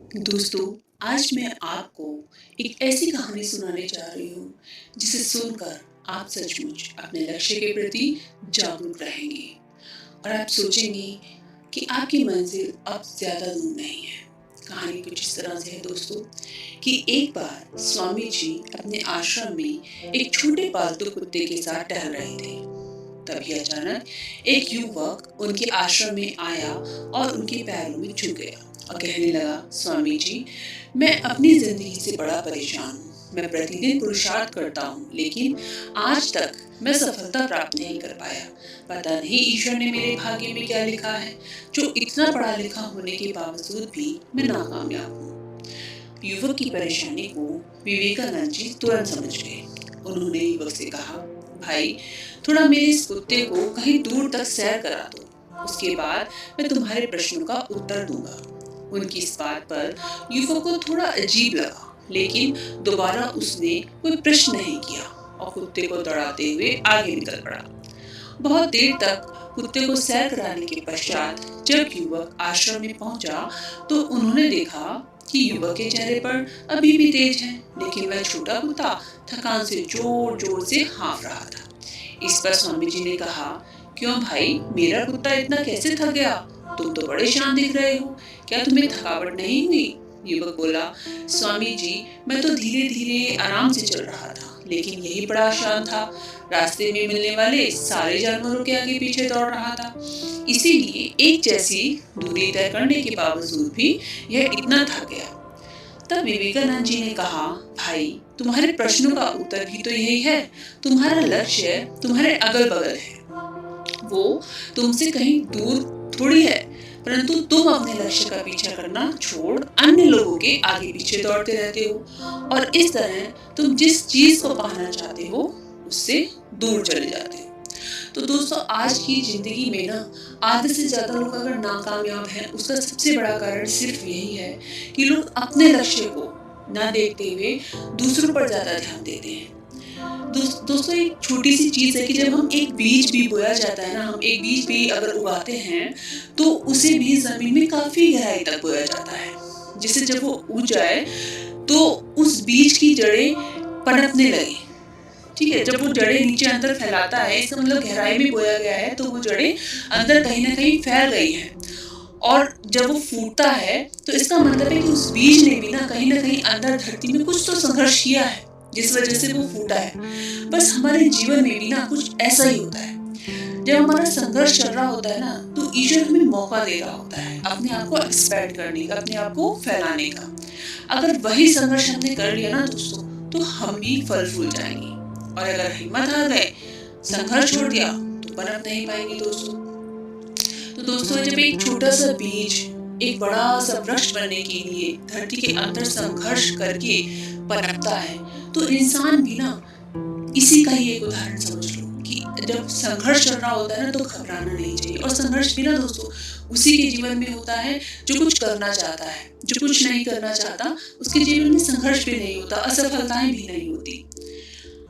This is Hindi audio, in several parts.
दोस्तों, आज मैं आपको एक ऐसी कहानी सुनाने जा रही हूँ जिसे सुनकर आप सचमुच अपने लक्ष्य के प्रति जागरूक रहेंगे और आप सोचेंगे कि आपकी मंजिल अब ज़्यादा दूर नहीं है। कहानी कुछ इस तरह से है दोस्तों कि एक बार स्वामी जी अपने आश्रम में एक छोटे पालतू कुत्ते के साथ टहल रहे थे। तभी अचानक एक युवक उनके आश्रम में आया और उनके पैरों में छू गया और कहने लगा, स्वामी जी, मैं अपनी जिंदगी से बड़ा परेशान हूँ। मैं प्रतिदिन पुरुषार्थ करता हूँ, लेकिन आज तक मैं सफलता प्राप्त नहीं कर पाया। पता नहीं ईश्वर ने मेरे भाग्य में क्या लिखा है, जो इतना पढ़ा लिखा होने के बावजूद भी मैं नाकामयाब हूँ। युवक की परेशानी को विवेकानंद जी तुरंत समझ गए। उन्होंने युवक से कहा, भाई, थोड़ा मेरे इस कुत्ते को कहीं दूर तक सैर करा दो, उसके बाद मैं तुम्हारे प्रश्नों का उत्तर दूंगा। उनकी इस बात पर युवक को थोड़ा अजीब लगा, लेकिन दोबारा उसने कोई प्रश्न नहीं किया और कुत्ते को दौड़ाते हुए आगे निकल पड़ा। बहुत देर तक कुत्ते को सैर कराने के पश्चात जब युवक आश्रम में पहुंचा तो उन्होंने देखा कि युवक के चेहरे पर अभी भी तेज है, लेकिन वह छोटा कुत्ता थकान से जोर जोर से हाँफ रहा था। इस पर स्वामी जी ने कहा, क्यों भाई, मेरा कुत्ता इतना कैसे थक गया? तुम तो बड़े शांत दिख रहे हो, क्या तुम्हें थकावट नहीं हुई? युवक बोला, स्वामी जी, मैं तो धीरे धीरे आराम से चल रहा था, लेकिन यही बड़ा आसान था। रास्ते में मिलने वाले सारे जानवरों के आगे पीछे दौड़ रहा था, इसीलिए एक जैसी दूरी तय करने के बावजूद भी यह इतना थक गया। तब विवेकानंद जी ने कहा, भाई, तुम्हारे प्रश्नों का उत्तर भी तो यही है। तुम्हारा लक्ष्य तुम्हारे अगल बगल है, वो तुमसे कहीं दूर थोड़ी है, परंतु तुम अपने लक्ष्य का पीछा करना छोड़ अन्य लोगों के आगे पीछे दौड़ते रहते हो और इस तरह तुम जिस चीज को पाना चाहते हो उससे दूर चले जाते हो। तो दोस्तों, आज की जिंदगी में ना आधे से ज्यादा लोग अगर नाकामयाब हैं, उसका सबसे बड़ा कारण सिर्फ यही है कि लोग अपने लक्ष्य को ना देखते हुए दूसरों पर ज्यादा ध्यान देते हैं। दोस्तों, एक छोटी सी चीज है कि जब हम एक बीज भी बोया जाता है ना, हम एक बीज भी अगर उगाते हैं तो उसे भी जमीन में काफी गहराई तक बोया जाता है, जिससे जब वो उग जाए तो उस बीज की जड़ें पनपने लगे। ठीक है, जब वो जड़ें नीचे अंदर फैलाता है, इसका मतलब गहराई में बोया गया है तो वो जड़ें अंदर कहीं ना कहीं फैल गई हैं। और जब वो फूटता है तो इसका मतलब है कि उस बीज ने भी ना कहीं अंदर धरती में कुछ तो संघर्ष किया है, जिस वजह से वो फूटा है। बस हमारे जीवन में भी ना कुछ ऐसा ही होता है। जब हमारा संघर्ष चल रहा होता है ना, तो ईश्वर हमें मौका दे रहा होता है अपने आप को एक्सपैंड करने का, अपने आप को फैलाने का। अगर वही संघर्ष हमने कर लिया ना दोस्तों, तो हम भी फल फूल जाएंगे। और अगर हिम्मत हार गए, संघर्ष छोड़ दिया, तो पनप नहीं पाएंगे दोस्तों। तो दोस्तों, जब एक छोटा सा बीज एक बड़ा सा वृक्ष बनने के लिए धरती के अंदर संघर्ष करके पनपता है, तो इंसान भी ना इसी का ही एक उदाहरण समझ लो कि जब संघर्ष चल रहा होता है ना, तो घबराना नहीं चाहिए। और संघर्ष भी ना दोस्तों उसी के जीवन में होता है जो कुछ करना चाहता है। जो कुछ नहीं करना चाहता उसके जीवन में संघर्ष भी नहीं होता, असफलताएं भी नहीं होती।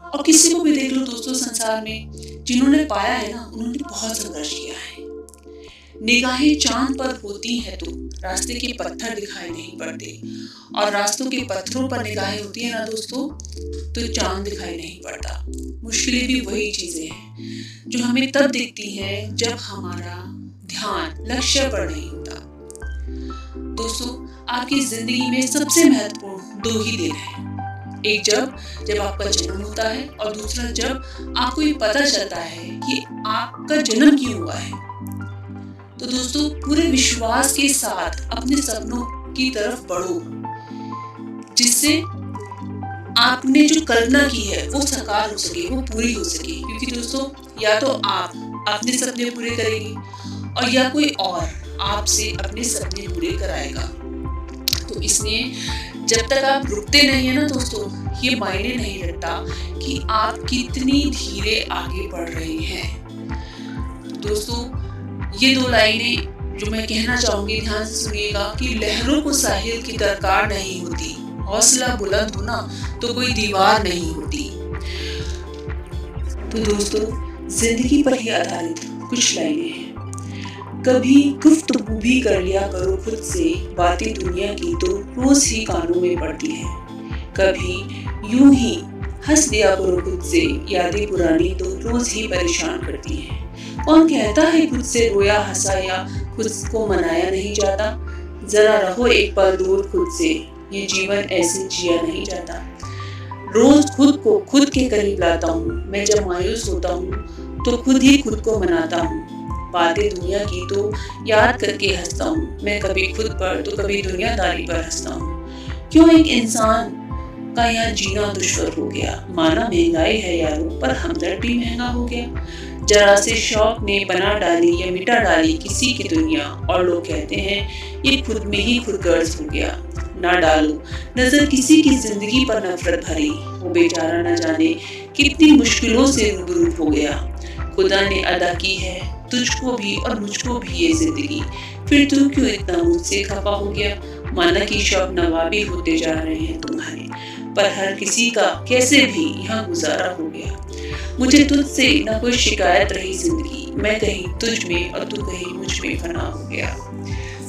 और किसी को भी देख लो दोस्तों, संसार में जिन्होंने पाया है ना, उन्होंने बहुत संघर्ष किया है। निगाहें चांद पर होती हैं तो रास्ते के पत्थर दिखाई नहीं पड़ते, और रास्तों के पत्थरों पर निगाहें होती है ना दोस्तों, तो चांद दिखाई नहीं पड़ता। मुश्किलें भी वही चीजें हैं जो हमें तब दिखती हैं जब हमारा ध्यान लक्ष्य पर नहीं होता। दोस्तों, आपकी जिंदगी में सबसे महत्वपूर्ण दो ही दिन हैं। एक जब आपका जन्म होता है, और दूसरा जब आपको ये पता चलता है कि आपका जन्म क्यों हुआ है। तो दोस्तों, पूरे विश्वास के साथ अपने सपनों की तरफ बढ़ो, जिससे आपने जो कल्पना की है वो साकार हो सके, वो पूरी हो सके। क्योंकि दोस्तों, या तो आप अपने सपने पूरे करेंगे और या कोई और आपसे अपने सपने पूरे कराएगा। तो इसलिए जब तक आप रुकते नहीं है ना दोस्तों, ये मायने नहीं रखता कि आप कितनी धीरे आगे बढ़ रहे हैं। दोस्तों, ये दो लाइनें जो मैं कहना चाहूंगी, ध्यान से सुनिएगा कि लहरों को साहिल की दरकार नहीं होती, हौसला बुलंद होना तो कोई दीवार नहीं होती। तो दोस्तों, जिंदगी पर ही आधारित कुछ लाइनें हैं। कभी गुफ्तगू भी कर लिया करो खुद से, बातें दुनिया की तो रोज ही कानों में पड़ती है। कभी यूं ही हंस दिया करो खुद से, यादें पुरानी तो रोज ही परेशान करती हैं। कौन कहता है खुद से रोया हंसा या खुद को मनाया नहीं जाता। जरा रहो एक पल दूर खुद से, ये जीवन ऐसे जिया नहीं जाता। रोज खुद को खुद के करीब लाता हूँ, मैं जब मायूस होता हूँ तो खुद ही खुद को मनाता हूँ। बातें दुनिया की तो याद करके हंसता हूँ, मैं कभी खुद पर तो कभी दुनियादारी पर हंसता हूँ। क्यों एक इंसान का यहाँ जीना दुश्वार हो गया। माना महंगाई है यारों, पर हमदर्द भी महंगा हो गया। जरा से शौक ने बना डाली या मिटा डाली किसी की दुनिया, और लोग कहते हैं ये खुद में ही खुदगर्ज हो गया। ना डालो नजर किसी की जिंदगी पर नफरत भरी, वो बेचारा न जाने कितनी मुश्किलों से रूबरू हो गया। खुदा ने अदा की है तुझको भी और मुझको भी ये जिंदगी, फिर तू क्यों इतना मुझसे खफा हो गया। माना कि शौक नवाबी होते जा रहे हैं तुम्हारे, पर हर किसी का कैसे भी यहाँ गुजारा हो गया। मुझे तुझसे ना कोई शिकायत रही जिंदगी, मैं कहीं तुझ में और तू कहीं मुझ में फना हो गया।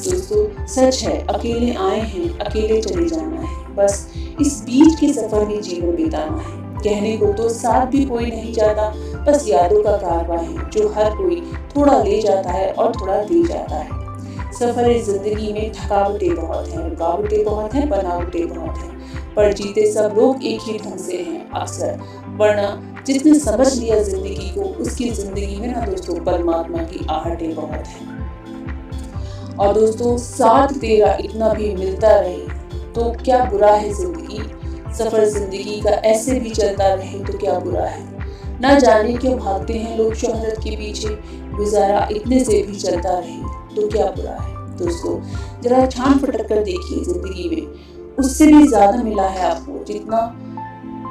दोस्तों सच है, अकेले आए हैं अकेले चले जाना है, बस इस बीच के सफर में जीवन बिताना है। कहने को तो साथ भी कोई नहीं जाता, बस यादों का कारवां है जो हर कोई थोड़ा ले जाता है और थोड़ा दे जाता है। सफर जिंदगी में थकावटें बहुत हैं, रुकावटें बहुत हैं, बनावटें बहुत हैं, पर जीते सब लोग एक ही ढंग से हैं अक्सर। वरना जिसने समझ लिया जिंदगी को, उसकी जिंदगी में ना दोस्तों परमात्मा की आहटें बहुत हैं। और दोस्तों साथ तेरा इतना भी मिलता रहे तो क्या बुरा है जिंदगी। सफर जिंदगी का ऐसे भी चलता रहे तो क्या बुरा है। ना जाने क्यों भागते हैं लोग शोहरत के पीछे, गुजारा इतने से भी चलता रहे तो क्या बुरा है। दोस्तों जरा छान फटक कर देखिए, जिंदगी में उससे भी ज्यादा मिला है आपको जितना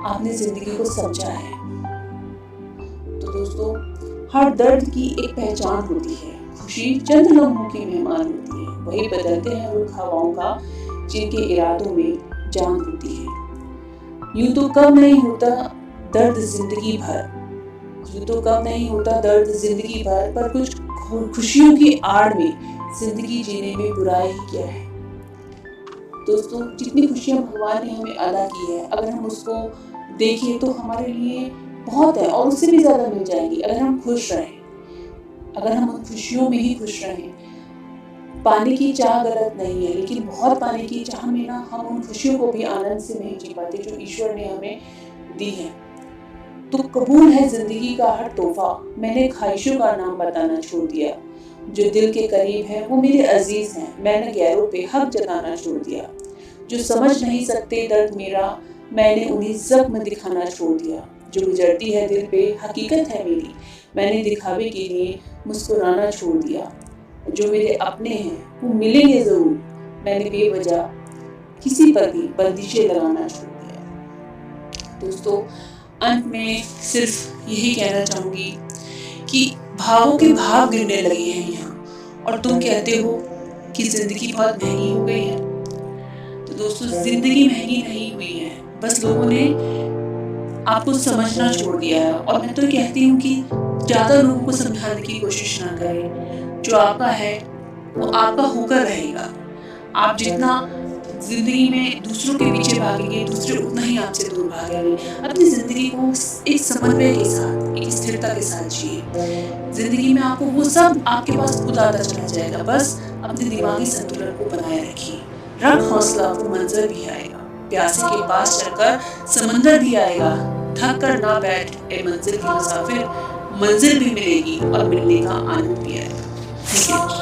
आपने जिंदगी को समझा है। तो दोस्तों हर दर्द की एक पहचान होती है, खुशी चंद लम्हों की मेहमान होती है, वही बदलते हैं रुख हवाओं का जिनके इरादों में जान होती है। यूं तो कम नहीं होता दर्द जिंदगी भर, यूं तो कम नहीं होता दर्द जिंदगी भर, पर कुछ खुशियों की आड़ में जिंदगी जीने में बुराई ही क्या है। दोस्तों जितनी खुशियां भगवान ने हमें अदा की है, अगर हम उसको देखें तो हमारे लिए बहुत है और उससे भी ज्यादा मिल जाएंगी अगर हम खुश रहें, अगर हम उन खुशियों में ही खुश रहें। पाने की चाह गलत नहीं है, लेकिन बहुत पाने की चाह में ना हम उन खुशियों को भी आनंद से नहीं जी पाते जो ईश्वर ने हमें दी है। तो कबूल है जिंदगी का हर तोहफा, मैंने ख्वाहिशों का नाम बताना छोड़ दिया। जो दिल के करीब है वो मेरे अजीज हैं, मैंने गैरों पे हक जताना छोड़ दिया। जो समझ नहीं सकते दर्द मेरा, मैंने उन्हें जख्म दिखाना छोड़ दिया। जो गुजरती है दिल पे हकीकत है मेरी, मैंने दिखावे के लिए मुस्कुराना छोड़ दिया। जो मेरे अपने हैं वो मिलेंगे जरूर, मैंने बेवजह किसी पर भी बंदिशें लगाना छोड़ दिया। दोस्तों अंत में सिर्फ यही कहना चाहूंगी कि भावों के भाव गिरने लगे हैं यहाँ, और तुम कहते हो कि जिंदगी बहुत महंगी हो गई है। तो दोस्तों जिंदगी महंगी नहीं हुई है, बस लोगों ने आपको समझना छोड़ दिया है। और मैं तो कहती हूँ कि ज्यादा लोगों को समझाने की कोशिश ना करें। जो आपका है वो आपका होकर रहेगा। आप जितना जिंदगी में दूसरों के पीछे भागेंगे, दूसरे उतना ही आपसे दूर भागेंगे। अपनी जिंदगी को एक समन्वय के साथ, एक स्थिरता के साथ जिए। जिंदगी में आपको वो सब आपके पास खुद आता चला जाएगा, बस अपने दिमागी संतुलन को बनाए रखिए। रख हौसला, वो मंजर भी आएगा। प्यासे के पास चलकर समंदर भी आएगा। थक कर ना बैठ ए मंजिल के मुसाफिर, मंजिल भी मिलेगी और मिलने का आनंद भी आएगा। Thank you.